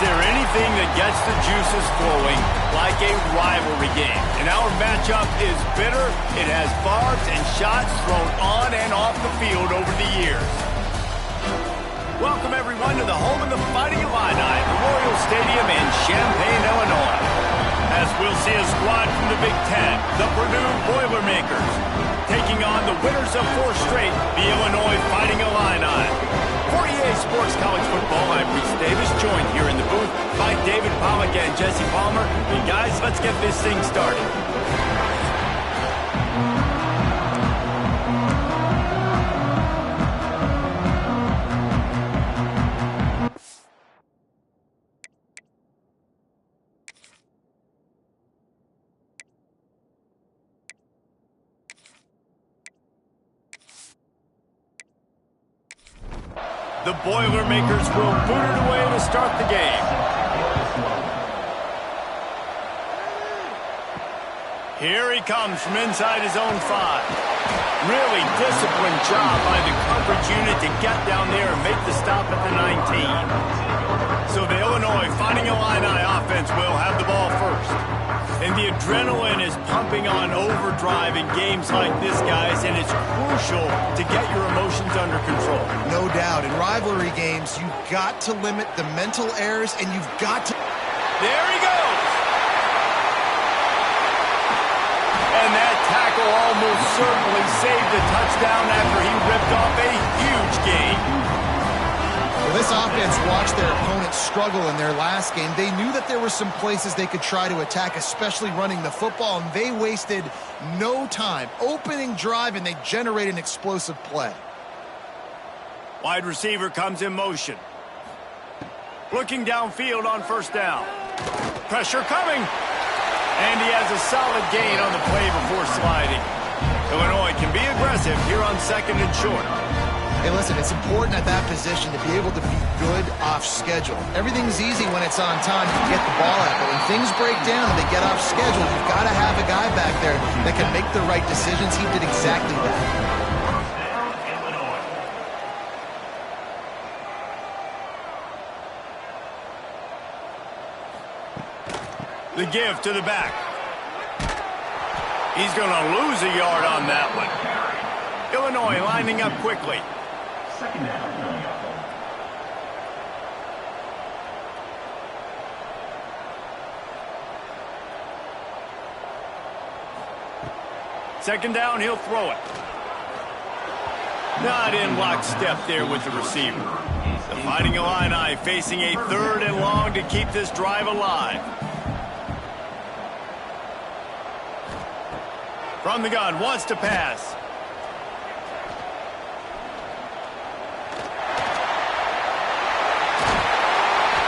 there anything that gets the juices flowing like a rivalry game? And our matchup is bitter. It has barbs and shots thrown on and off the field over the years. Welcome, everyone, to the home of the Fighting Illini, Memorial Stadium in Champaign, Illinois. As we'll see a squad from the Big Ten, the Purdue Boilermakers, taking on the winners of 4 straight, the Illinois Fighting Illini. For EA Sports College Football, I'm Reese Davis, joined here in the booth by David Pollack and Jesse Palmer. And guys, let's get this thing started. The Boilermakers will boot it away to start the game. Here he comes from inside his own 5. Really disciplined job by the coverage unit to get down there and make the stop at the 19. So the Illinois Fighting Illini offense will have the ball first. And the adrenaline is pumping on overdrive in games like this, guys, and it's crucial to get your emotions under control. No doubt. In rivalry games, you've got to limit the mental errors, and you've got to... There he goes! And that tackle almost certainly saved the touchdown after he ripped off a huge gain. Well, this offense watched their opponents struggle in their last game. They knew that there were some places they could try to attack, especially running the football, and they wasted no time. Opening drive, and they generated an explosive play. Wide receiver comes in motion. Looking downfield on first down. Pressure coming. And he has a solid gain on the play before sliding. Illinois can be aggressive here on 2nd and short. Hey, listen, it's important at that position to be able to be good off schedule. Everything's easy when it's on time to get the ball out, but when things break down and they get off schedule, you've got to have a guy back there that can make the right decisions. He did exactly that. The give to the back. He's going to lose a yard on that one. Illinois lining up quickly. Second down. Second down, he'll throw it. Not in lockstep there with the receiver. The Fighting Illini facing a 3rd and long to keep this drive alive. From the gun, wants to pass.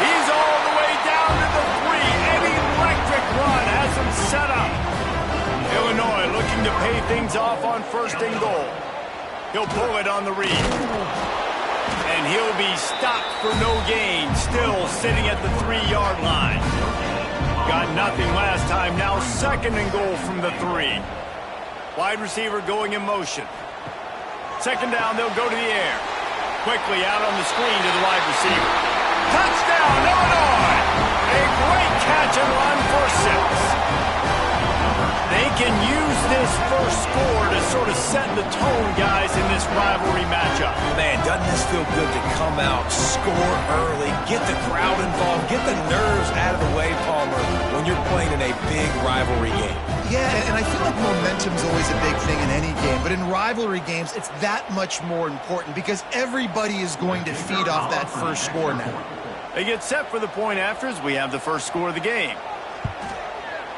He's all the way down to the 3. An electric run has him set up. Illinois looking to pay things off on 1st and goal. He'll pull it on the read. And he'll be stopped for no gain, still sitting at the 3-yard line. Got nothing last time, now 2nd and goal from the 3. Wide receiver going in motion. 2nd down, they'll go to the air. Quickly out on the screen to the wide receiver. Touchdown, Illinois! A great catch and run for 6. They can use this first score to sort of set the tone, guys, in this rivalry matchup. Man, doesn't this feel good to come out, score early, get the crowd involved, get the nerves out of the way, Palmer, when you're playing in a big rivalry game. Yeah, and I feel like momentum's always a big thing in any game, but in rivalry games, it's that much more important because everybody is going to feed off that first score now. They get set for the point after as we have the first score of the game.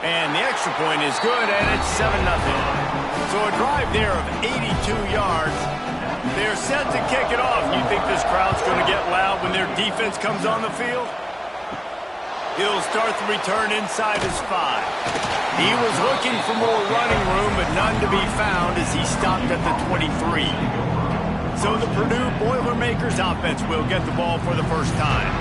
And the extra point is good, and it's 7-0. So a drive there of 82 yards. They're set to kick it off. You think this crowd's going to get loud when their defense comes on the field? He'll start the return inside his 5. He was looking for more running room, but none to be found as he stopped at the 23. So the Purdue Boilermakers offense will get the ball for the first time.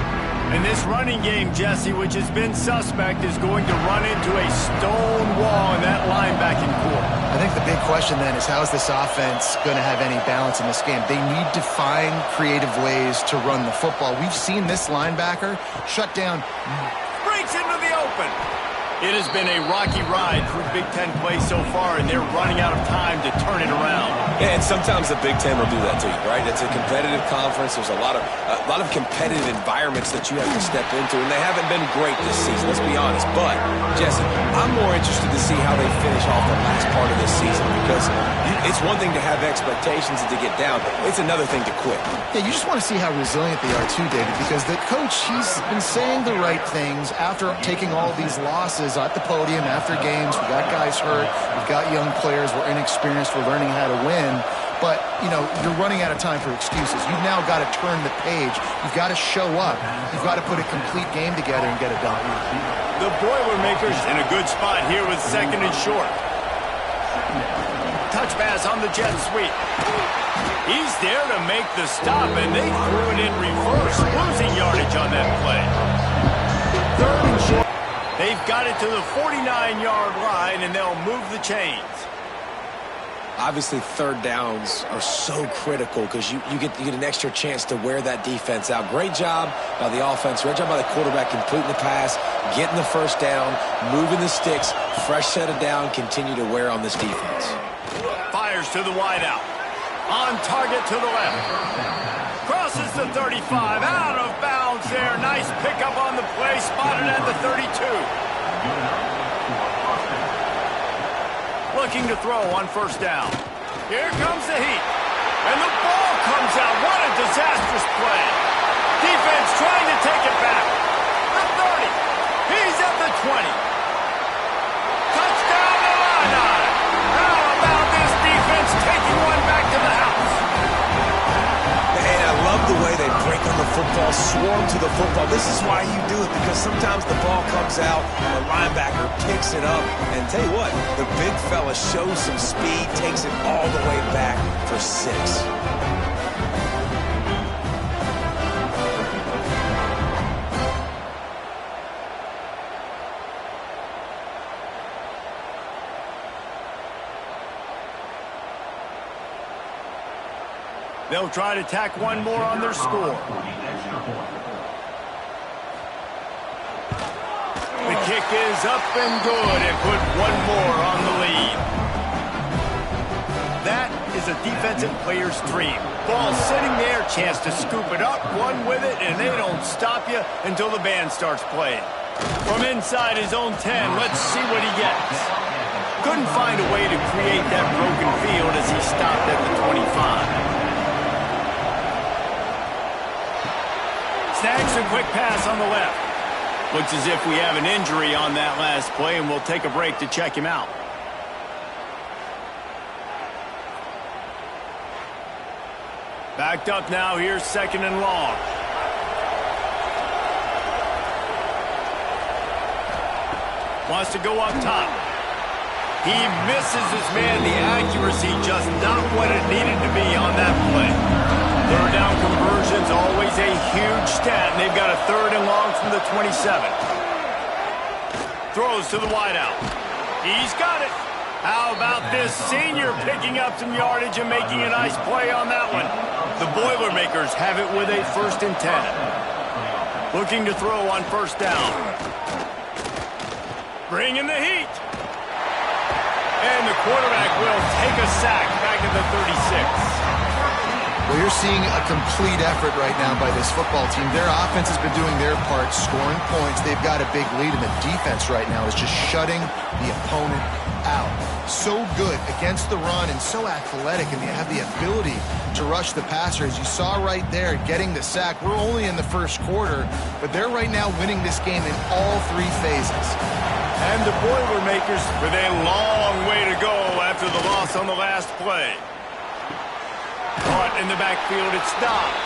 And this running game, Jesse, which has been suspect, is going to run into a stone wall in that linebacking core. I think the big question then is, how is this offense going to have any balance in this game? They need to find creative ways to run the football. We've seen this linebacker shut down. Breaks into the open. It has been a rocky ride through Big Ten play so far, and they're running out of time to turn it around. Yeah, and sometimes the Big Ten will do that to you, right? It's a competitive conference. There's a lot of competitive environments that you have to step into, and they haven't been great this season, let's be honest. But, Jesse, I'm more interested to see how they finish off the last part of this season, because it's one thing to have expectations and to get down. It's another thing to quit. Yeah, you just want to see how resilient they are too, David, because the coach, he's been saying the right things after taking all these losses at the podium after games. We got guys hurt. We've got young players. We're inexperienced. We're learning how to win. But, you know, you're running out of time for excuses. You've now got to turn the page. You've got to show up. You've got to put a complete game together and get it done. The Boilermakers in a good spot here with 2nd and short. Touch pass on the jet sweep. He's there to make the stop, and they threw it in reverse, losing yardage on that play. 3rd and short. They've got it to the 49-yard line, and they'll move the chains. Obviously, 3rd downs are so critical because you get an extra chance to wear that defense out. Great job by the offense. Great job by the quarterback completing the pass, getting the 1st down, moving the sticks, fresh set of down, continue to wear on this defense. Fires to the wideout. On target to the left. Crosses the 35. Out of bounds there. Nice pickup on the play. Spotted at the 32. Looking to throw on 1st down. Here comes the heat. And the ball comes out. What a disastrous play. Defense trying to take it back. The 30. He's at the 20. Touchdown Illini. How about this defense taking one back to the house? And I love the way they break on the football, swarm to the football. This is why you do it, because sometimes the ball comes out, the linebacker picks it up, and tell you what, the big fella shows some speed, takes it all the way back for 6. They'll try to tack one more on their score. The kick is up and good and put one more on the lead. That is a defensive player's dream. Ball sitting there, chance to scoop it up, run with it, and they don't stop you until the band starts playing. From inside his own 10, let's see what he gets. Couldn't find a way to create that broken field as he stopped at the 25. Snags a quick pass on the left. Looks as if we have an injury on that last play, and we'll take a break to check him out. Backed up now, here's 2nd and long. Wants to go up top. He misses his man. The accuracy just not what it needed to be on that play. 3rd down conversions, always a huge stat, and they've got a 3rd and long from the 27. Throws to the wideout. He's got it. How about this senior picking up some yardage and making a nice play on that one? The Boilermakers have it with a 1st and 10. Looking to throw on 1st down. Bringing the heat. And the quarterback will take a sack back at the 36. Well, you're seeing a complete effort right now by this football team. Their offense has been doing their part, scoring points. They've got a big lead, and the defense right now is just shutting the opponent out. So good against the run and so athletic, and they have the ability to rush the passer. As you saw right there, getting the sack. We're only in the 1st quarter, but they're right now winning this game in all 3 phases. And the Boilermakers with a long way to go after the loss on the last play. Caught in the backfield, it stops.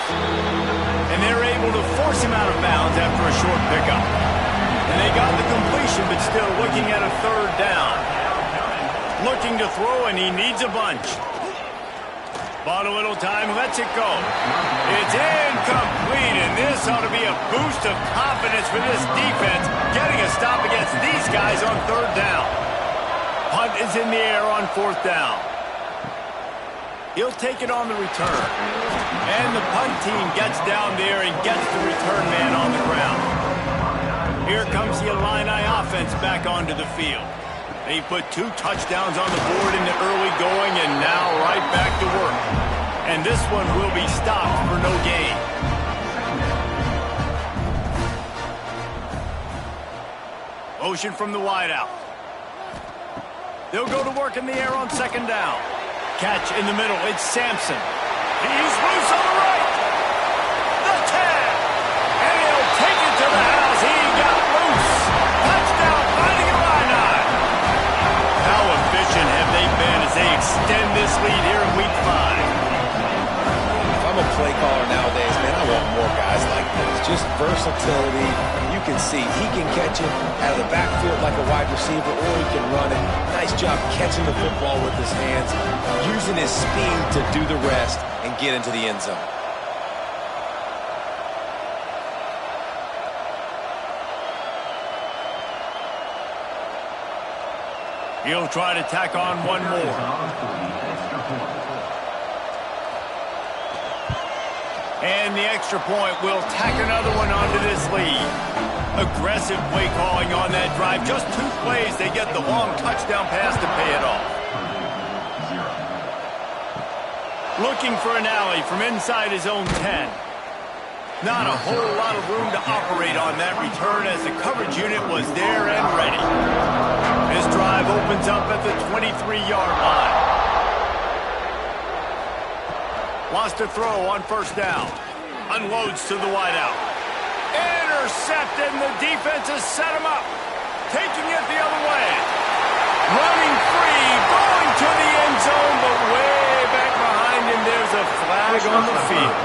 And they're able to force him out of bounds after a short pickup. And they got the completion, but still looking at a 3rd down. Looking to throw, and he needs a bunch. Bought a little time, lets it go. It's incomplete, and this ought to be a boost of confidence for this defense, getting a stop against these guys on third down. Punt is in the air on fourth down. He'll take it on the return. And the punt team gets down there and gets the return man on the ground. Here comes the Illini offense back onto the field. They put 2 touchdowns on the board in the early going and now right back to work. And this one will be stopped for no gain. Motion from the wideout. They'll go to work in the air on second down. Catch in the middle. It's Sampson. He's loose on the right. The tag. And he'll take it to the house. He got loose. Touchdown, fighting Illini. How efficient have they been as they extend this lead here in Week 5? If I'm a play caller nowadays, man, I want more guys like this. Just versatility. You can see he can catch it out of the backfield like a wide receiver, or he can run it. Nice job catching the football with his hands, using his speed to do the rest and get into the end zone. He'll try to tack on one more. And the extra point will tack another one onto this lead. Aggressive play calling on that drive. Just 2 plays, they get the long touchdown pass to pay it off. Looking for an alley from inside his own 10. Not a whole lot of room to operate on that return as the coverage unit was there and ready. This drive opens up at the 23-yard line. Wants to throw on first down. Unloads to the wideout. Intercepted, and the defense has set him up. Taking it the other way. Running free, going to the end zone, but way back behind him, there's a flag on the field.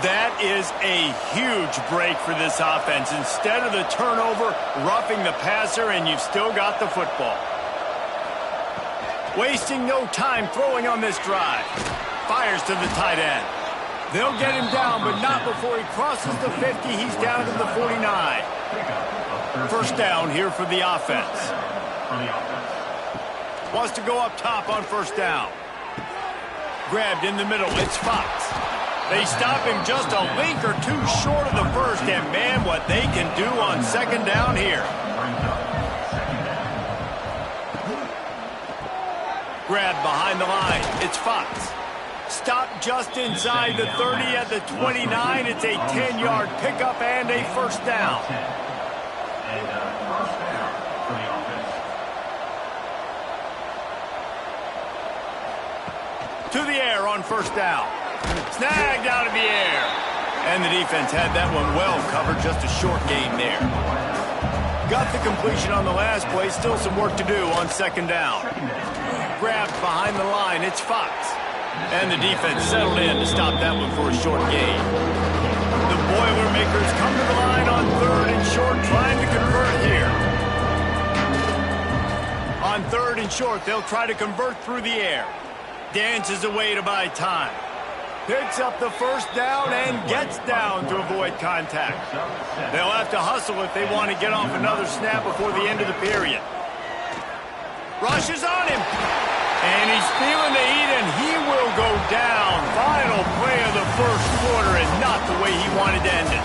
That is a huge break for this offense. Instead of the turnover, roughing the passer, and you've still got the football. Wasting no time throwing on this drive. Fires to the tight end. They'll get him down, but not before he crosses the 50. He's down to the 49. First down here for the offense. Wants to go up top on first down. Grabbed in the middle. It's Fox. They stop him just a link or 2 short of the first, and man, what they can do on second down here. Grab behind the line. It's Fox. Stop just inside the 30 at the 29. It's a 10-yard pickup and a first down. To the air on first down. Snagged out of the air. And the defense had that one well covered. Just a short gain there. Got the completion on the last play. Still some work to do on second down. Grabbed behind the line. It's Fox. And the defense settled in to stop that one for a short gain. The Boilermakers come to the line on third and short, trying to convert here. On third and short, they'll try to convert through the air. Dances away to buy time. Picks up the first down and gets down to avoid contact. They'll have to hustle if they want to get off another snap before the end of the period. Rushes on him. And he's feeling the heat, and he will go down. Final play of the first quarter, and not the way he wanted to end it.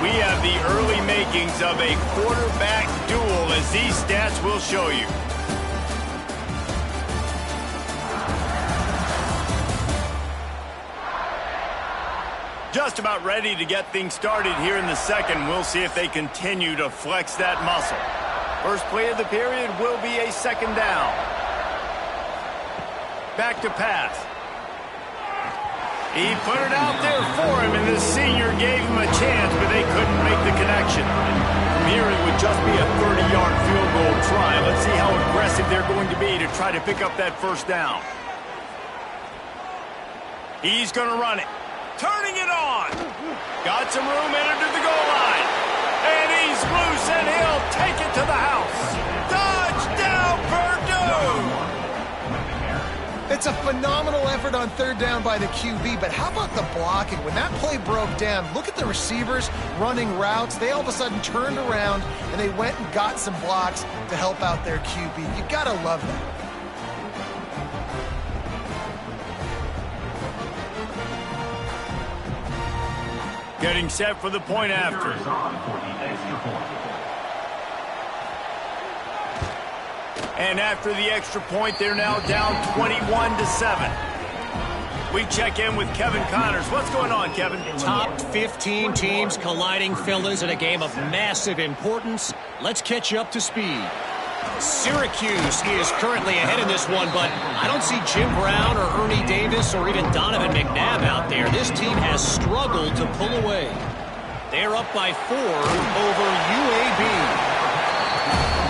We have the early makings of a quarterback duel, as these stats will show you. Just about ready to get things started here in the second. We'll see if they continue to flex that muscle. First play of the period will be a second down. Back to pass. He put it out there for him, and this senior gave him a chance, but they couldn't make the connection. From here, it would just be a 30-yard field goal try. Let's see how aggressive they're going to be to try to pick up that first down. He's going to run it. Turning it on. Got some room, entered to the goal line. And he's loose, and he'll take it to the house. It's a phenomenal effort on third down by the QB, but how about the blocking? When that play broke down, look at the receivers running routes. They all of a sudden turned around, and they went and got some blocks to help out their QB. You gotta love that. Getting set for the point after. And after the extra point, they're now down 21-7. We check in with Kevin Connors. What's going on, Kevin? Top 15 teams colliding, fellas, in a game of massive importance. Let's catch you up to speed. Syracuse is currently ahead in this one, but I don't see Jim Brown or Ernie Davis or even Donovan McNabb out there. This team has struggled to pull away. They're up by 4 over UAB.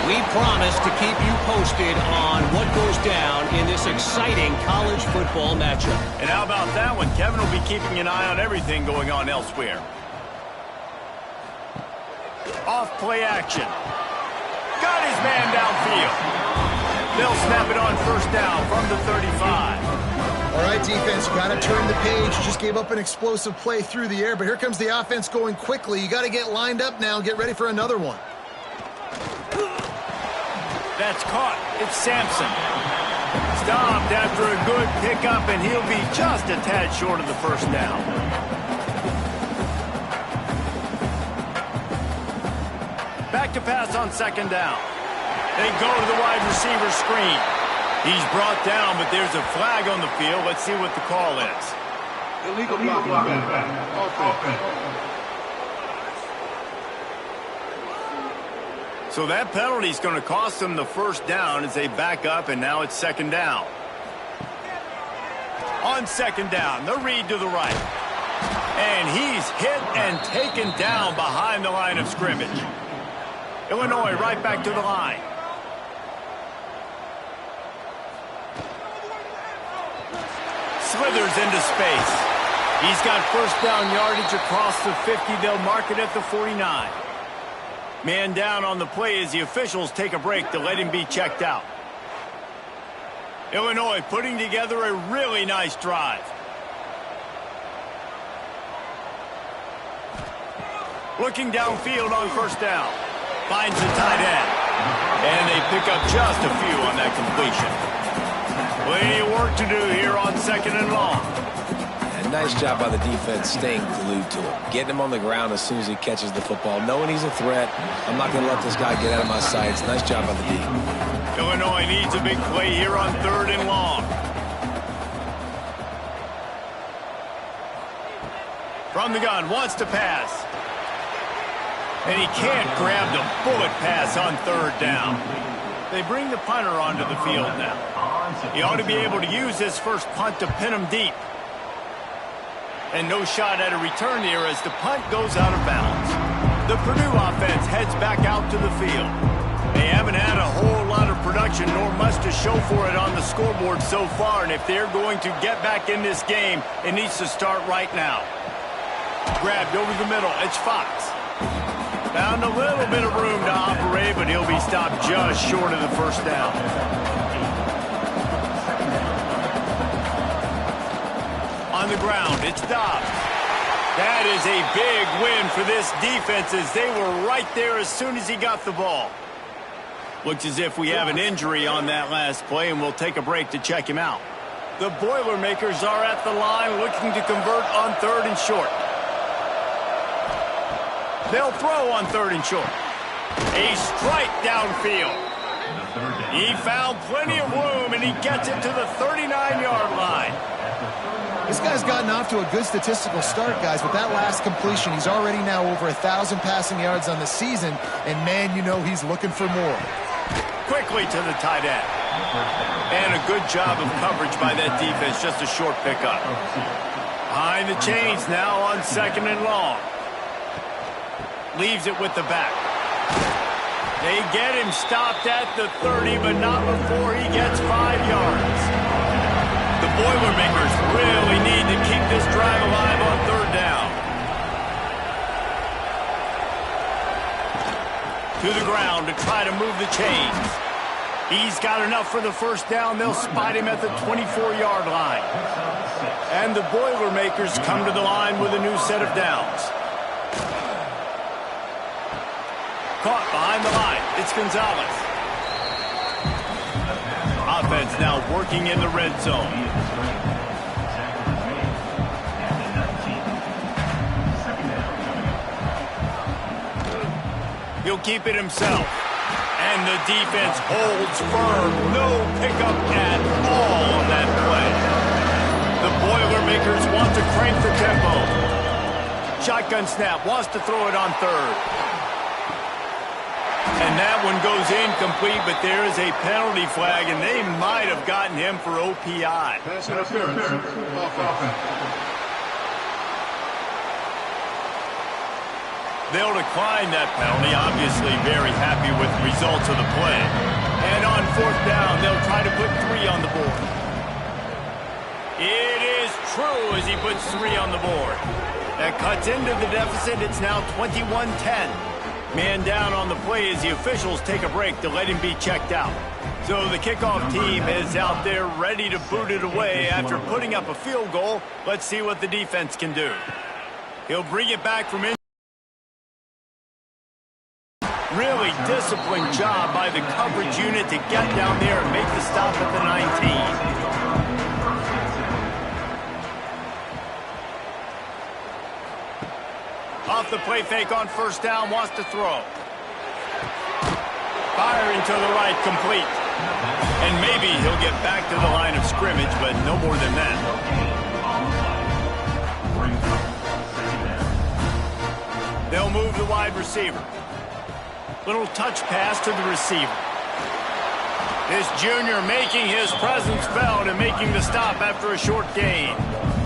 We promise to keep you posted on what goes down in this exciting college football matchup. And how about that one? Kevin will be keeping an eye on everything going on elsewhere. Off play action. Got his man downfield. They'll snap it on first down from the 35. All right, defense, you got to turn the page. You just gave up an explosive play through the air, but here comes the offense going quickly. You got to get lined up now and get ready for another one. That's caught. It's Sampson. Stopped after a good pickup, and he'll be just a tad short of the first down. Back to pass on second down. They go to the wide receiver screen. He's brought down, but there's a flag on the field. Let's see what the call is. Illegal blocking back. Offense. So that penalty is going to cost them the first down as they back up, and now it's second down. On second down, the read to the right. And he's hit and taken down behind the line of scrimmage. Illinois right back to the line. Slithers into space. He's got first down yardage across the 50. They'll mark it at the 49. Man down on the play as the officials take a break to let him be checked out. Illinois putting together a really nice drive. Looking downfield on first down. Finds the tight end. And they pick up just a few on that completion. Plenty of work to do here on second and long. And nice job by the defense staying glued to him. Getting him on the ground as soon as he catches the football. Knowing he's a threat. I'm not going to let this guy get out of my sights. Nice job by the D. Illinois needs a big play here on third and long. From the gun, wants to pass. And he can't grab the bullet pass on third down. They bring the punter onto the field now. He ought to be able to use this first punt to pin him deep. And no shot at a return here as the punt goes out of bounds. The Purdue offense heads back out to the field. They haven't had a whole lot of production nor much to show for it on the scoreboard so far, and if they're going to get back in this game, it needs to start right now. Grabbed over the middle, it's Fox. Found a little bit of room to operate, but he'll be stopped just short of the first down. On the ground, it's Dobbs. That is a big win for this defense as they were right there as soon as he got the ball. Looks as if we have an injury on that last play, and we'll take a break to check him out. The Boilermakers are at the line looking to convert on third and short. They'll throw on third and short. A strike downfield. He found plenty of room, and he gets it to the 39-yard line. This guy's gotten off to a good statistical start, guys. With that last completion, he's already now over 1,000 passing yards on the season, and man, you know he's looking for more. Quickly to the tight end. And a good job of coverage by that defense, just a short pickup. Behind the chains now on second and long. Leaves it with the back. They get him stopped at the 30, but not before he gets 5 yards. The Boilermakers really need to keep this drive alive on third down. To the ground to try to move the chains. He's got enough for the first down. They'll spot him at the 24-yard line. And the Boilermakers come to the line with a new set of downs. Caught behind the line. It's Gonzalez. Offense now working in the red zone. He'll keep it himself. And the defense holds firm. No pickup at all on that play. The Boilermakers want to crank the tempo. Shotgun snap. Wants to throw it on third. And that one goes incomplete, but there is a penalty flag, and they might have gotten him for OPI. Pass interference. Offense. They'll decline that penalty, obviously very happy with the results of the play. And on fourth down, they'll try to put 3 on the board. It is true as he puts 3 on the board. That cuts into the deficit. It's now 21-10. Man down on the play as the officials take a break to let him be checked out. So the kickoff team is out there ready to boot it away after putting up a field goal. Let's see what the defense can do. He'll bring it back from in. Really disciplined job by the coverage unit to get down there and make the stop at the 19. Off the play fake on first down, wants to throw. Firing to the right, complete. And maybe he'll get back to the line of scrimmage, but no more than that. They'll move the wide receiver. Little touch pass to the receiver. This junior making his presence felt and making the stop after a short gain.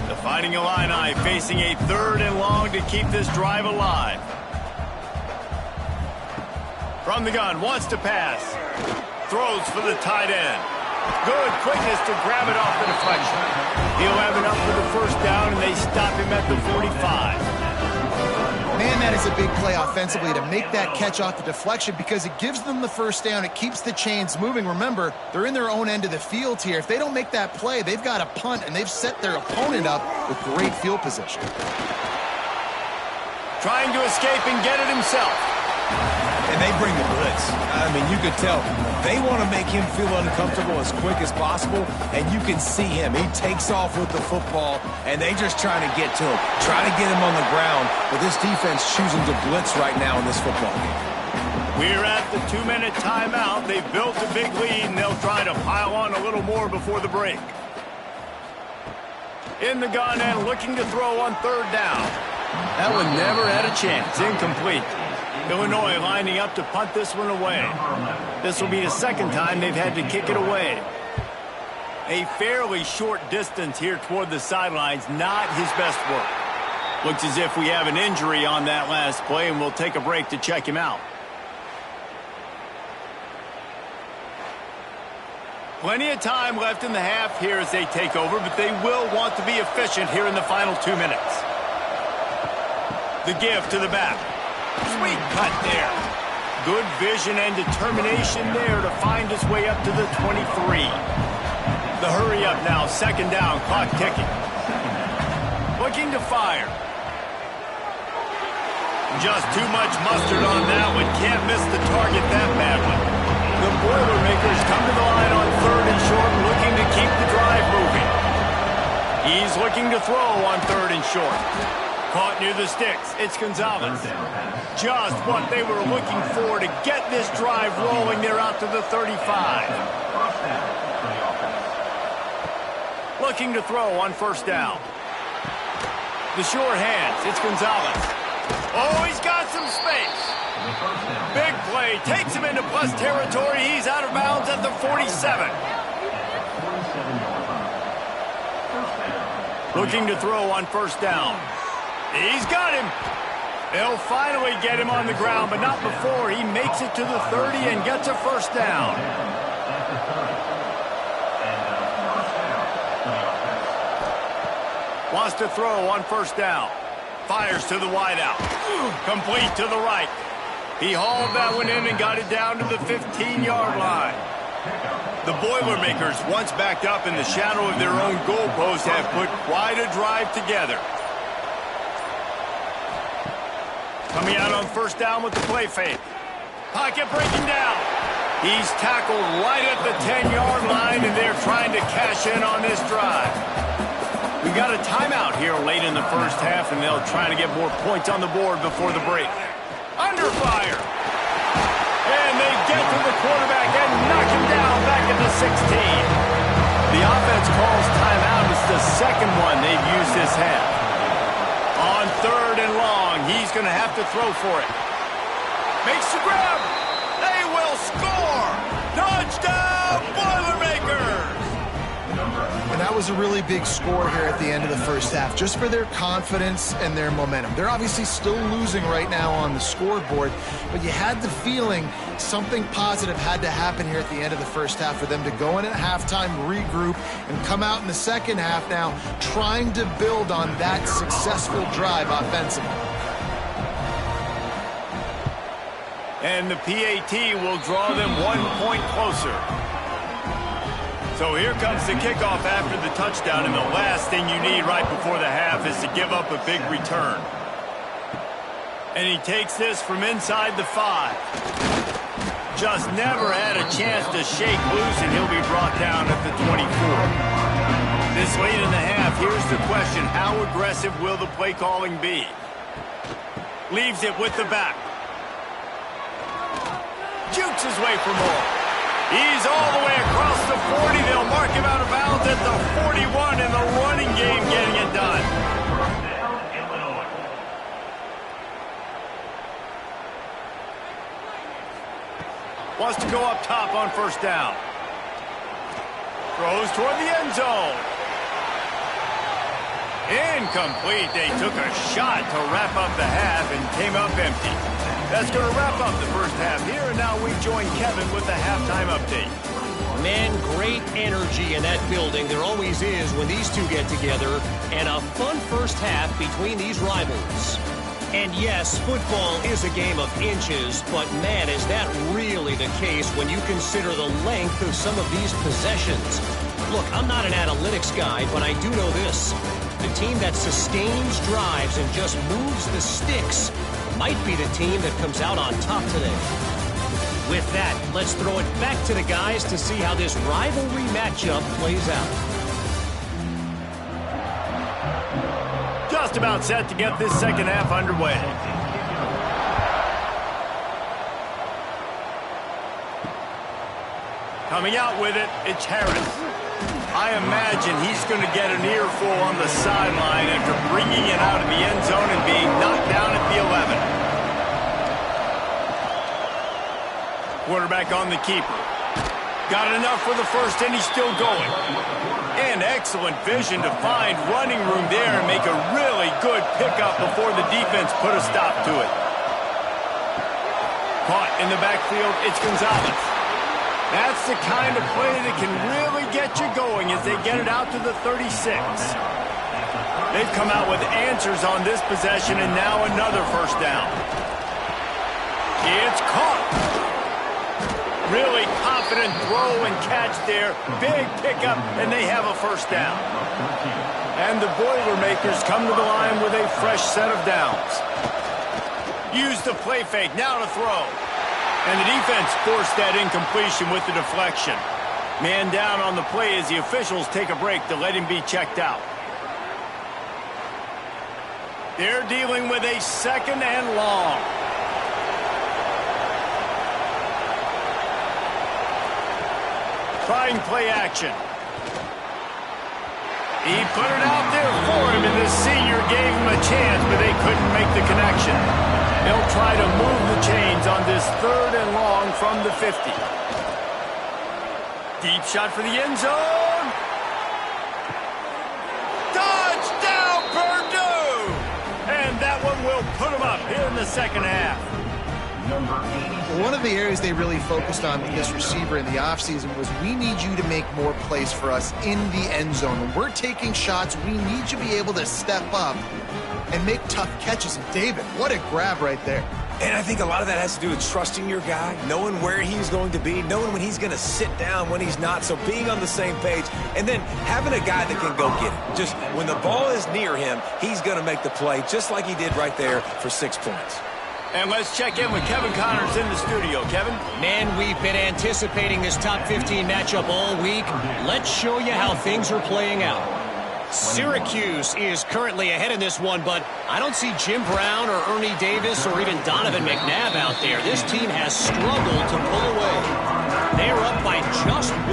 The Fighting Illini facing a 3rd and long to keep this drive alive. From the gun, wants to pass. Throws for the tight end. Good quickness to grab it off the deflection. He'll have enough for the first down, and they stop him at the 45. Man, that is a big play offensively to make that catch off the deflection because it gives them the first down. It keeps the chains moving. Remember, they're in their own end of the field here. If they don't make that play, they've got a punt, and they've set their opponent up with great field position. Trying to escape and get it himself. And they bring the blitz. I mean, you could tell they want to make him feel uncomfortable as quick as possible, and you can see him. He takes off with the football, and they just trying to get to him, trying to get him on the ground, but this defense choosing to blitz right now in this football game. We're at the 2-minute timeout. They've built a big lead, and they'll try to pile on a little more before the break. In the gun and looking to throw on third down. That one never had a chance. Incomplete. Illinois lining up to punt this one away. This will be the second time they've had to kick it away. A fairly short distance here toward the sidelines, not his best work. Looks as if we have an injury on that last play, and we'll take a break to check him out. Plenty of time left in the half here as they take over, but they will want to be efficient here in the final 2 minutes. The give to the back. Sweet cut there. Good vision and determination there to find his way up to the 23. The hurry up now, second down, clock ticking. Looking to fire. Just too much mustard on that one. Can't miss the target that badly. The Boilermakers come to the line on third and short, looking to keep the drive moving. He's looking to throw on third and short. Caught near the sticks. It's Gonzalez. Just what they were looking for to get this drive rolling. They're out to the 35. Looking to throw on first down. The sure hands. It's Gonzalez. Oh, he's got some space. Big play. Takes him into plus territory. He's out of bounds at the 47. Looking to throw on first down. He's got him. They'll finally get him on the ground, but not before he makes it to the 30 and gets a first down. Wants to throw on first down. Fires to the wideout. Complete to the right. He hauled that one in and got it down to the 15-yard line. The Boilermakers, once backed up in the shadow of their own goalpost, have put quite a drive together. Coming out on first down with the play fake. Pocket breaking down. He's tackled right at the 10-yard line, and they're trying to cash in on this drive. We got a timeout here late in the first half, and they'll try to get more points on the board before the break. Under fire. And they get to the quarterback and knock him down back at the 16. The offense calls timeout. It's the second one they've used this half. On third and long, he's going to have to throw for it. Makes the grab. They will score. Touchdown, Boilermakers. And that was a really big score here at the end of the first half, just for their confidence and their momentum. They're obviously still losing right now on the scoreboard, but you had the feeling something positive had to happen here at the end of the first half for them to go in at halftime, regroup, and come out in the second half now trying to build on that successful drive offensively. And the PAT will draw them 1 point closer. So here comes the kickoff after the touchdown, and the last thing you need right before the half is to give up a big return. And he takes this from inside the 5. Just never had a chance to shake loose, and he'll be brought down at the 24. This late in the half, here's the question: how aggressive will the play calling be? Leaves it with the back. Jukes his way for more. He's all the way across the 40. They'll mark him out of bounds at the 41 in the running game, getting it done. Wants to go up top on first down. Throws toward the end zone. Incomplete. They took a shot to wrap up the half and came up empty. That's going to wrap up the first half here, and now we join Kevin with the halftime update. Man, great energy in that building. There always is when these two get together, and a fun first half between these rivals. And yes, football is a game of inches, but man, is that really the case when you consider the length of some of these possessions. Look, I'm not an analytics guy, but I do know this. The team that sustains drives and just moves the sticks might be the team that comes out on top today. With that, let's throw it back to the guys to see how this rivalry matchup plays out. Just about set to get this second half underway. Coming out with it, it's Harris. I imagine he's going to get an earful on the sideline after bringing it out of the end zone and being knocked down at the 11. Quarterback on the keeper. Got enough for the first, and he's still going. And excellent vision to find running room there and make a really good pickup before the defense put a stop to it. Caught in the backfield, it's Gonzalez. That's the kind of play that can really get you going as they get it out to the 36. They've come out with answers on this possession, and now another first down. It's caught. Really confident throw and catch there. Big pickup, and they have a first down. And the Boilermakers come to the line with a fresh set of downs. Use the play fake, now to throw. And the defense forced that incompletion with the deflection. Man down on the play as the officials take a break to let him be checked out. They're dealing with a second and long. Trying play action. He put it out there for him, and the senior gave him a chance, but they couldn't make the connection. They'll try to move the chains on this third and long from the 50. Deep shot for the end zone. Touchdown, Purdue! And that one will put them up here in the second half. One of the areas they really focused on with this receiver in the offseason was, we need you to make more plays for us in the end zone. When we're taking shots, we need you to be able to step up and make tough catches. And David, what a grab right there. And I think a lot of that has to do with trusting your guy, knowing where he's going to be, knowing when he's going to sit down, when he's not, so being on the same page, and then having a guy that can go get it. Just when the ball is near him, he's going to make the play, just like he did right there for 6 points. And let's check in with Kevin Connors in the studio. Kevin? Man, we've been anticipating this top 15 matchup all week. Let's show you how things are playing out. Syracuse is currently ahead in this one, but I don't see Jim Brown or Ernie Davis or even Donovan McNabb out there. This team has struggled to pull away. They're up by just 1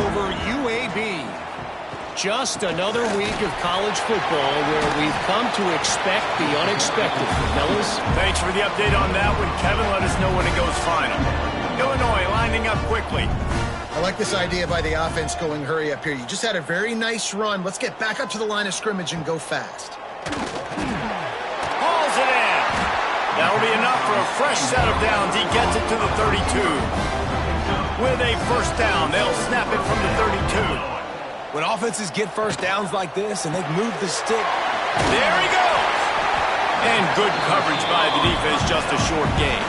over UAB. Just another week of college football where we've come to expect the unexpected, fellas. Thanks for the update on that one, Kevin. Let us know when it goes final. Illinois lining up quickly. I like this idea by the offense going hurry up here. You just had a very nice run. Let's get back up to the line of scrimmage and go fast. Hauls it in. That'll be enough for a fresh set of downs. He gets it to the 32. With a first down, they'll snap it from the 32. When offenses get first downs like this and they move the stick. There he goes. And good coverage by the defense, just a short gain.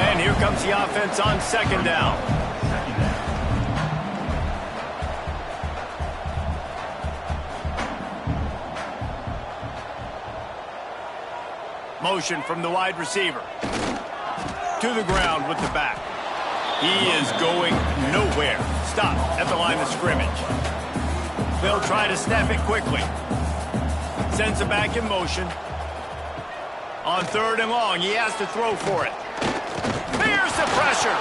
And here comes the offense on second down. Motion from the wide receiver. To the ground with the back. He is going nowhere. Stop at the line of scrimmage. They'll try to snap it quickly. Sends it back in motion. On 3rd and long, he has to throw for it. Here's the pressure.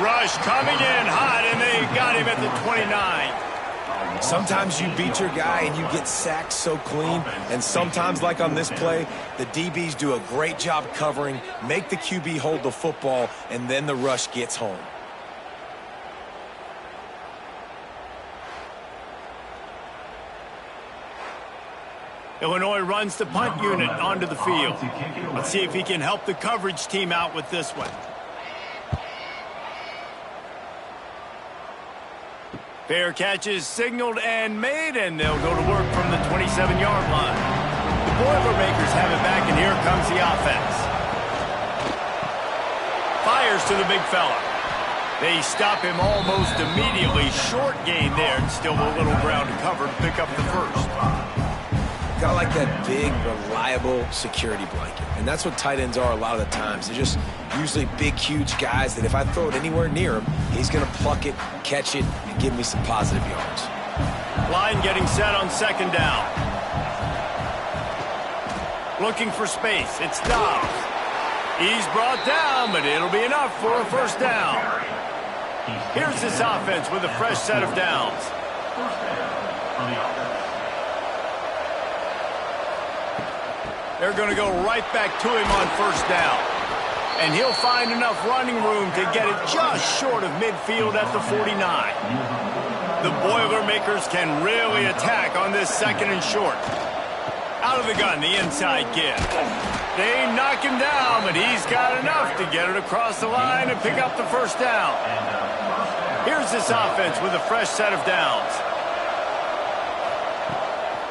Rush coming in hot, and they got him at the 29. Sometimes you beat your guy and you get sacked so clean, and sometimes, like on this play, the DBs do a great job covering, make the QB hold the football, and then the rush gets home. Illinois runs the punt unit onto the field. Let's see if he can help the coverage team out with this one. Fair catch is signaled and made, and they'll go to work from the 27-yard line. The Boilermakers have it back, and here comes the offense. Fires to the big fella. They stop him almost immediately. Short gain there, and still a little ground to cover to pick up the first. Got like that big, reliable security blanket. And that's what tight ends are a lot of the times. They're just usually big, huge guys that if I throw it anywhere near him, he's going to pluck it, catch it, and give me some positive yards. Line getting set on second down. Looking for space. It's Dobbs. He's brought down, but it'll be enough for a first down. Here's this offense with a fresh set of downs. They're going to go right back to him on first down. And he'll find enough running room to get it just short of midfield at the 49. The Boilermakers can really attack on this second and short. Out of the gun, the inside give. They knock him down, but he's got enough to get it across the line and pick up the first down. Here's this offense with a fresh set of downs.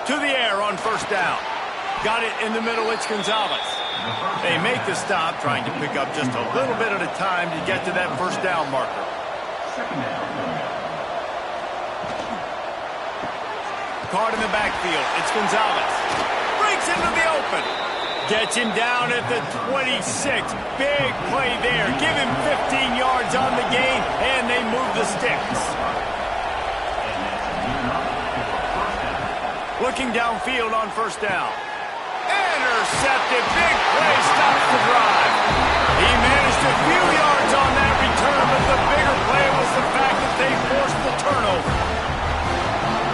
To the air on first down. Got it in the middle, it's Gonzalez. They make the stop, trying to pick up just a little bit at a time to get to that first down marker. Caught in the backfield, it's Gonzalez. Breaks into the open. Gets him down at the 26. Big play there. Give him 15 yards on the gain, and they move the sticks. Looking downfield on first down. Intercepted. Big play stops the drive. He managed a few yards on that return, but the bigger play was the fact that they forced the turnover.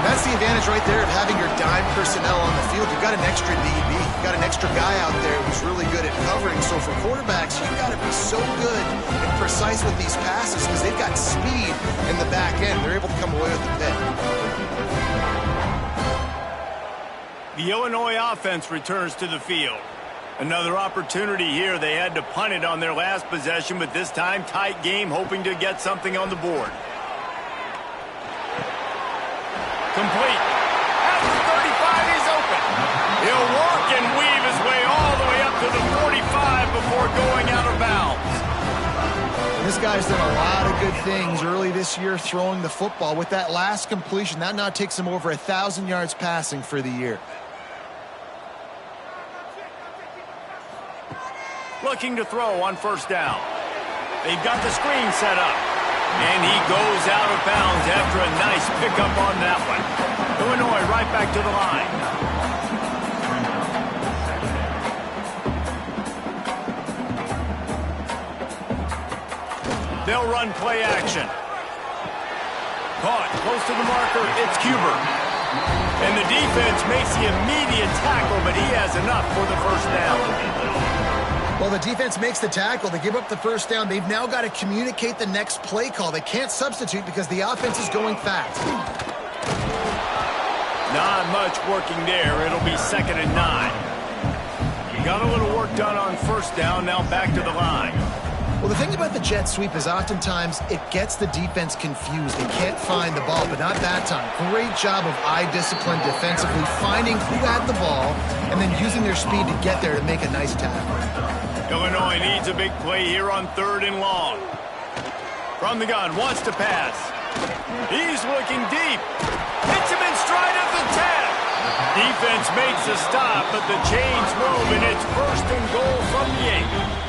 That's the advantage right there of having your dime personnel on the field. You've got an extra DB. You've got an extra guy out there who's really good at covering. So for quarterbacks, you've got to be so good and precise with these passes because they've got speed in the back end. They're able to come away with the pick. The Illinois offense returns to the field. Another opportunity here. They had to punt it on their last possession, but this time tight game, hoping to get something on the board. Complete. At the 35, he's open. He'll work and weave his way all the way up to the 45 This guy's done a lot of good things early this year throwing the football. With that last completion, that now takes him over 1,000 yards passing for the year. Looking to throw on first down. They've got the screen set up. And he goes out of bounds after a nice pickup on that one. Illinois right back to the line. They'll run play action. Caught close to the marker. It's Cuber. And the defense makes the immediate tackle, but he has enough for the first down. Well, the defense makes the tackle. They give up the first down. They've now got to communicate the next play call. They can't substitute because the offense is going fast. Not much working there. It'll be 2nd and 9. Got a little work done on first down. Now back to the line. Well, the thing about the jet sweep is oftentimes it gets the defense confused. They can't find the ball, but not that time. Great job of eye discipline defensively, finding who had the ball, and then using their speed to get there to make a nice tackle. Illinois needs a big play here on 3rd and long. From the gun, wants to pass. He's looking deep. Hits him in stride at the 10. Defense makes the stop, but the chains move, and it's 1st and goal from the 8.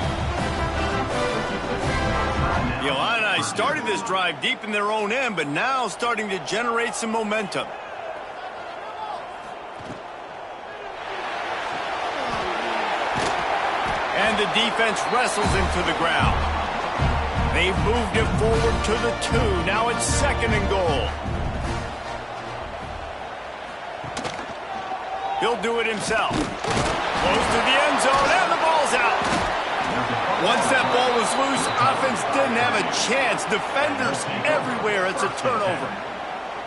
The Illini started this drive deep in their own end, but now starting to generate some momentum. And the defense wrestles him to the ground. They've moved it forward to the 2. Now it's 2nd and goal. He'll do it himself. Close to the end zone, and the ball's out. Once that ball was loose, offense didn't have a chance. Defenders everywhere. It's a turnover.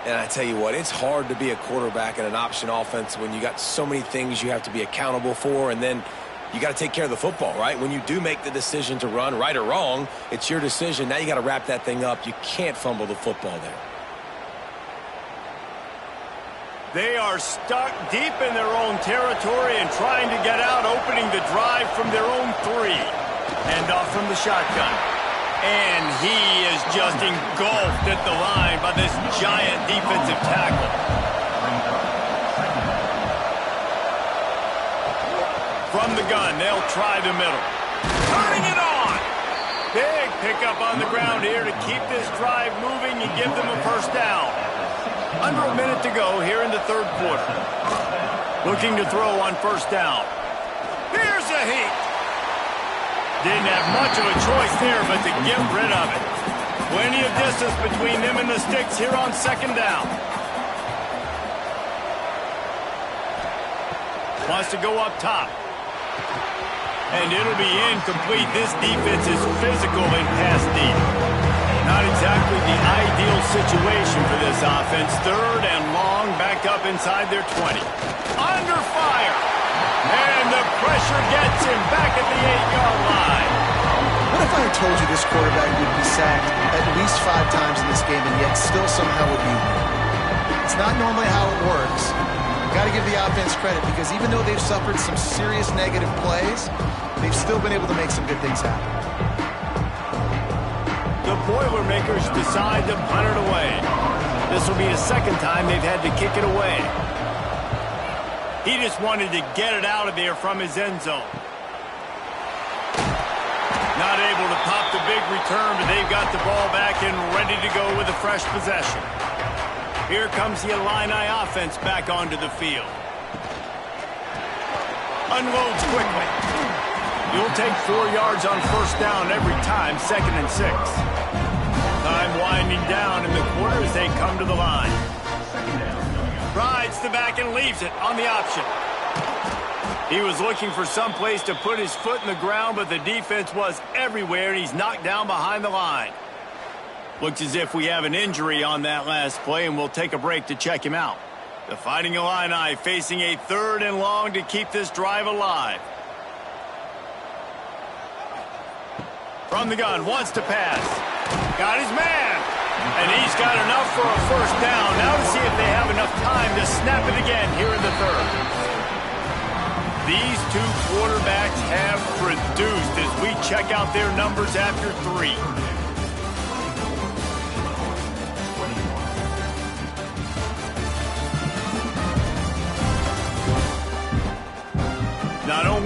And I tell you what, it's hard to be a quarterback in an option offense when you got so many things you have to be accountable for, and then you got to take care of the football, right? When you do make the decision to run, right or wrong, it's your decision. Now you got to wrap that thing up. You can't fumble the football there. They are stuck deep in their own territory and trying to get out, opening the drive from their own 3. Hand off from the shotgun. And he is just engulfed at the line by this giant defensive tackle. From the gun, they'll try the middle. Turning it on! Big pickup on the ground here to keep this drive moving and give them a first down. Under a minute to go here in the 3rd quarter. Looking to throw on first down. Here's a heat. Didn't have much of a choice there but to get rid of it. Plenty of distance between them and the sticks here on 2nd down. Wants to go up top. And it'll be incomplete. This defense is physical and pass deep. Not exactly the ideal situation for this offense. 3rd and long, back up inside their 20. Under fire. And the pressure gets him back at the 8-yard line. What if I had told you this quarterback would be sacked at least 5 times in this game and yet still somehow would be here? It's not normally how it works. You've got to give the offense credit because even though they've suffered some serious negative plays, they've still been able to make some good things happen. The Boilermakers decide to punt it away. This will be the 2nd time they've had to kick it away. He just wanted to get it out of there from his end zone. Not able to pop the big return, but they've got the ball back and ready to go with a fresh possession. Here comes the Illini offense back onto the field. Unloads quickly. You'll take 4 yards on first down every time, 2nd and 6. Time winding down in the quarter as they come to the line. Rides the back and leaves it on the option. He was looking for some place to put his foot in the ground, but the defense was everywhere, and he's knocked down behind the line. Looks as if we have an injury on that last play, and we'll take a break to check him out. The Fighting Illini facing a 3rd and long to keep this drive alive. From the gun, wants to pass. Got his man. And he's got enough for a first down. Now to see if they have enough time to snap it again here in the 3rd. These 2 quarterbacks have produced as we check out their numbers after 3.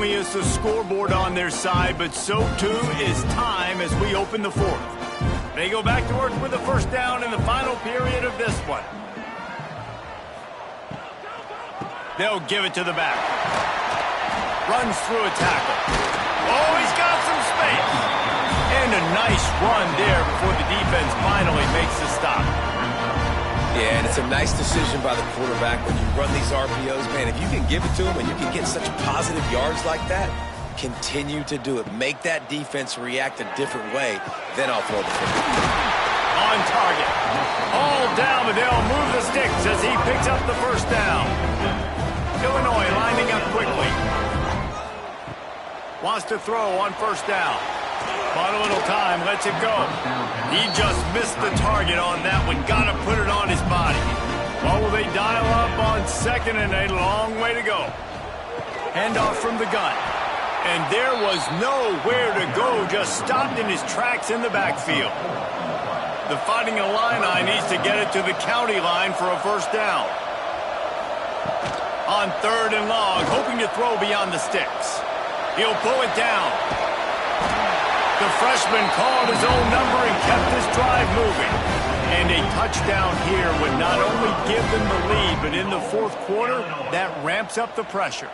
only is the scoreboard on their side, but so too is time as we open the fourth. They go back to work with a first down in the final period of this one. They'll give it to the back. Runs through a tackle. Oh, he's got some space. And a nice run there before the defense finally makes the stop. Yeah, and it's a nice decision by the quarterback when you run these RPOs. Man, if you can give it to him and you can get such positive yards like that, continue to do it. Make that defense react a different way, then I'll throw the football. On target. All down, but they'll move the sticks as he picks up the first down. Illinois lining up quickly. Wants to throw on first down. But a little time, lets it go. He just missed the target on that one. Got to put it on his body. Well, will they dial up on second and a long way to go. Handoff from the gun. And there was nowhere to go. Just stopped in his tracks in the backfield. The Fighting Illini needs to get it to the county line for a first down. On third and long, hoping to throw beyond the sticks. He'll pull it down. The freshman called his own number and kept his drive moving. And a touchdown here would not only give them the lead, but in the fourth quarter, that ramps up the pressure.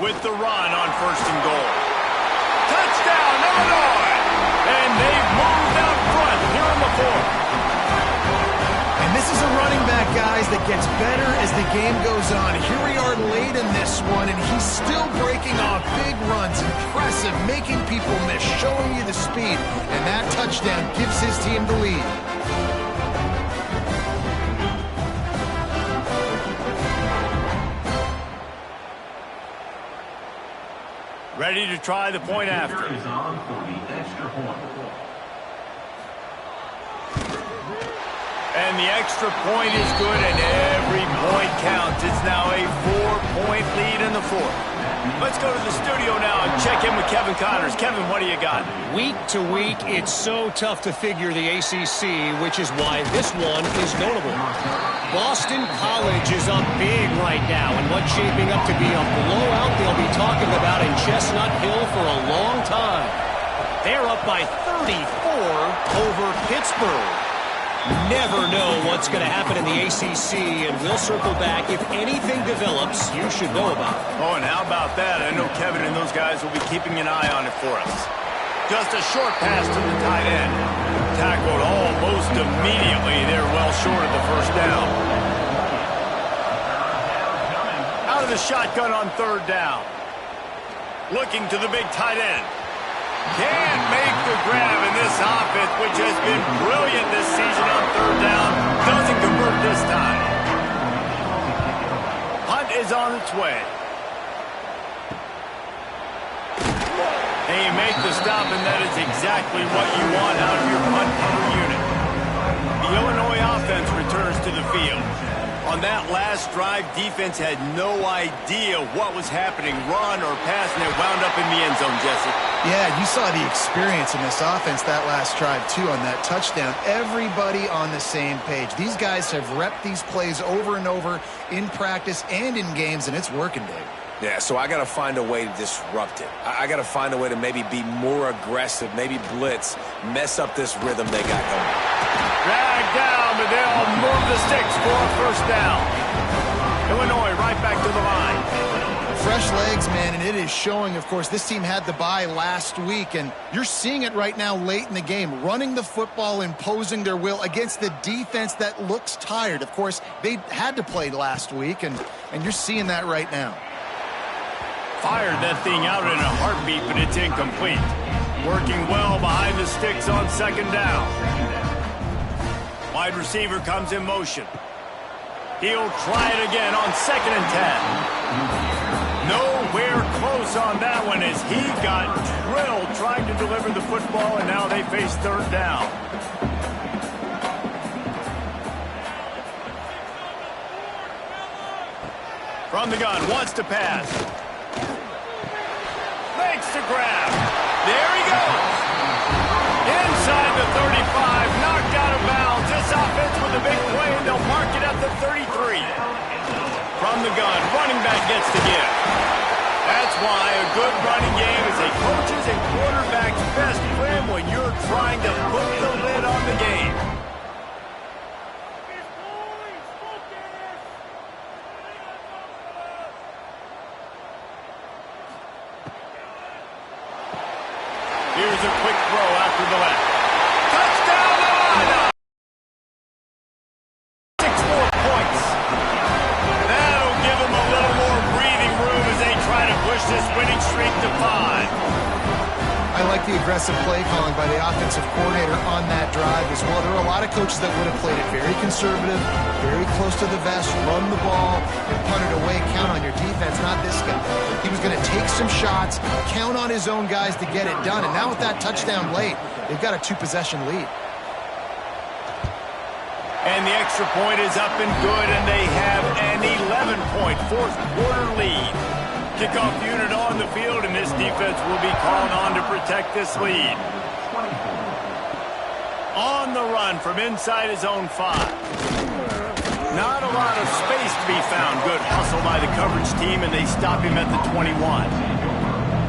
With the run on first and goal. Touchdown, Illinois! And they've moved out front here in the fourth. And this is a running back, guys, that gets better as the game goes on. Here we are late in this one, and he's still breaking off big runs. Impressive, making people miss, showing you the speed. And that touchdown gives his team the lead. Ready to try the point after. And the extra point is good, and every point counts. It's now a 4-point lead in the fourth. Let's go to the studio now and check in with Kevin Connors. Kevin, what do you got? Week to week, it's so tough to figure the ACC, which is why this one is notable. Boston College is up big right now, and what's shaping up to be a blowout they'll be talking about in Chestnut Hill for a long time. They're up by 34 over Pittsburgh. Never know what's going to happen in the ACC, and we'll circle back. If anything develops, you should know about it. Oh, and how about that? I know Kevin and those guys will be keeping an eye on it for us. Just a short pass to the tight end. Tackled almost immediately. They're well short of the first down. Out of the shotgun on third down. Looking to the big tight end. Can't make the grab in this offense, which has been brilliant this season on third down. Doesn't convert this time. Hunt is on its way. And you make the stop, and that is exactly what you want out of your punt cover unit. The Illinois offense returns to the field. On that last drive, defense had no idea what was happening, run or pass, and it wound up in the end zone, Jesse. Yeah, you saw the experience in this offense that last drive, too, on that touchdown. Everybody on the same page. These guys have repped these plays over and over in practice and in games, and it's working, Dave. Yeah, so I got to find a way to disrupt it. I got to find a way to maybe be more aggressive, maybe blitz, mess up this rhythm they got going. Dragged down, but they'll move the sticks for a first down. Illinois right back to the line. Fresh legs, man, and it is showing, of course. This team had the bye last week, and you're seeing it right now late in the game, running the football, imposing their will against the defense that looks tired. Of course, they had to play last week, and you're seeing that right now. Fired that thing out in a heartbeat, but it's incomplete. Working well behind the sticks on second down. Wide receiver comes in motion. He'll try it again on second and 10. Nowhere close on that one as he got drilled trying to deliver the football, and now they face third down. From the gun, wants to pass. Makes the grab. There he goes. Inside the 35, knocked out of bounds. This offense with a big play, and they'll mark it at the 33. From the gun, running back it gets to give. That's why a good running game is a coach's and quarterback's best friend when you're trying to put the lid on the game. Here's a quick throw after the left. Touchdown, Atlanta! 6 more points. That'll give them a little more breathing room as they try to push this winning streak to 5. I like the aggressive play calling by the offensive coordinator on that drive as well. There were a lot of coaches that would have played it very conservative, very close to the vest, run the ball, and punt it away, count on your defense, not this guy. He was going to take some shots, count on his own guys to get it done, and now with that touchdown late, they've got a 2-possession lead. And the extra point is up and good, and they have an 11-point fourth-quarter lead. Kickoff unit on the field, and this defense will be called on to protect this lead. On the run from inside his own 5. Not a lot of space to be found. Good hustle by the coverage team, and they stop him at the 21.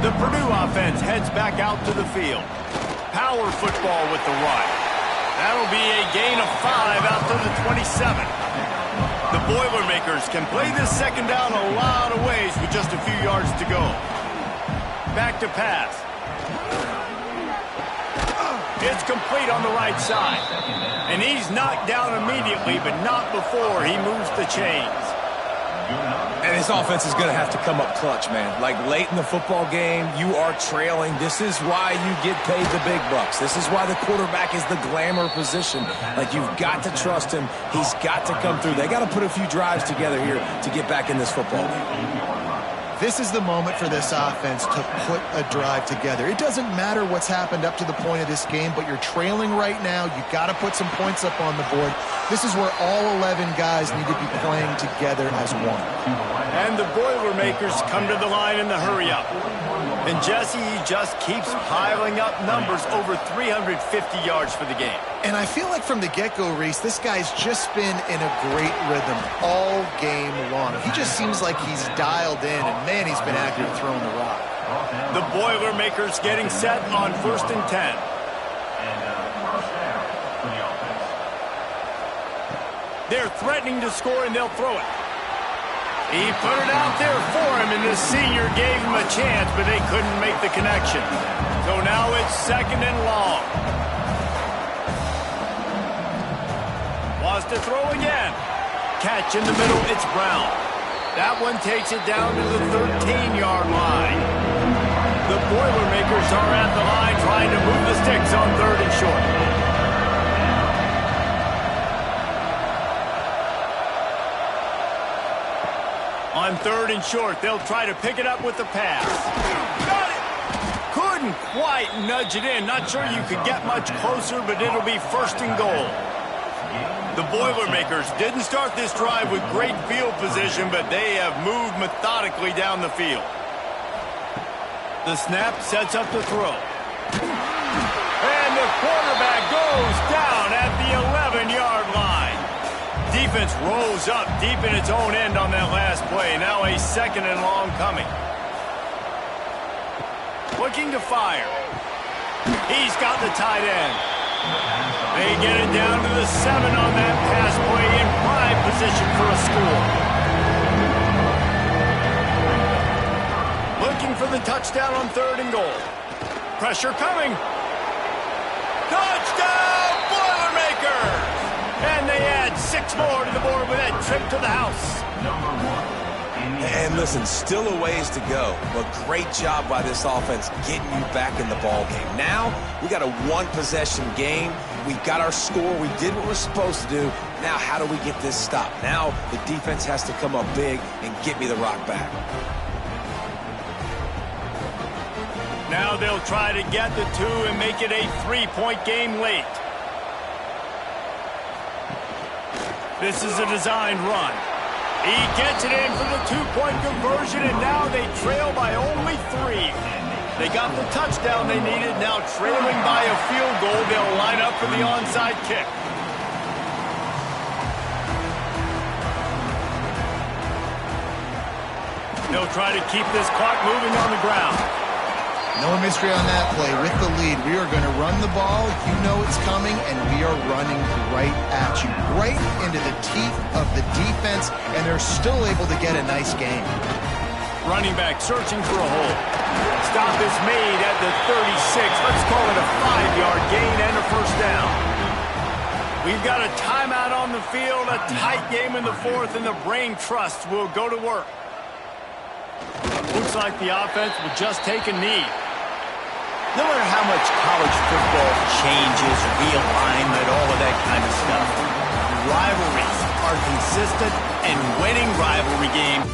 The Purdue offense heads back out to the field. Power football with the run. That'll be a gain of 5 out to the 27. The Boilermakers can play this second down a lot of ways with just a few yards to go. Back to pass. It's complete on the right side. And he's knocked down immediately, but not before he moves the chains. And this offense is going to have to come up clutch, man. Like late in the football game, you are trailing. This is why you get paid the big bucks. This is why the quarterback is the glamour position. Like, you've got to trust him. He's got to come through. They got to put a few drives together here to get back in this football game. This is the moment for this offense to put a drive together. It doesn't matter what's happened up to the point of this game, but you're trailing right now. You've got to put some points up on the board. This is where all 11 guys need to be playing together as one. And the Boilermakers come to the line in the hurry-up. And Jesse, he just keeps piling up numbers over 350 yards for the game. And I feel like from the get-go, Reese, this guy's just been in a great rhythm all game long. He just seems like he's dialed in, and man, he's been accurate throwing the rock. The Boilermakers getting set on 1st and 10. They're threatening to score, and they'll throw it. He put it out there for him, and the senior gave him a chance, but they couldn't make the connection. So now it's 2nd and long. Wants to throw again. Catch in the middle, it's Brown. That one takes it down to the 13-yard line. The Boilermakers are at the line trying to move the sticks on 3rd and short. On 3rd and short, they'll try to pick it up with the pass. Got it! Couldn't quite nudge it in. Not sure you could get much closer, but it'll be 1st and goal. The Boilermakers didn't start this drive with great field position, but they have moved methodically down the field. The snap sets up the throw. And the quarterback goes down at the 11-yard line. Defense rolls up deep in its own end on that last play. Now a 2nd and long coming. Looking to fire. He's got the tight end. They get it down to the 7 on that pass play in prime position for a score. Looking for the touchdown on 3rd and goal. Pressure coming. Touchdown, Boilermakers! And they add 6 more to the board with that trip to the house. And listen, still a ways to go, but great job by this offense getting you back in the ball game. Now, we got a 1-possession game. We got our score. We did what we're supposed to do. Now, how do we get this stopped? Now, the defense has to come up big and get me the rock back. Now they'll try to get the 2 and make it a 3-point game late. This is a designed run. He gets it in for the 2-point conversion, and now they trail by only 3. They got the touchdown they needed. Now trailing by a field goal, they'll line up for the onside kick. They'll try to keep this clock moving on the ground. No mystery on that play. With the lead, we are going to run the ball. You know it's coming, and we are running right at you, right into the teeth of the defense, and they're still able to get a nice game. Running back searching for a hole. Stop is made at the 36. Let's call it a 5-yard gain and a first down. We've got a timeout on the field, a tight game in the fourth, and the brain trust will go to work. Looks like the offense will just take a knee. No matter how much college football changes, realignment, all of that kind of stuff, rivalries are consistent, and winning rivalry games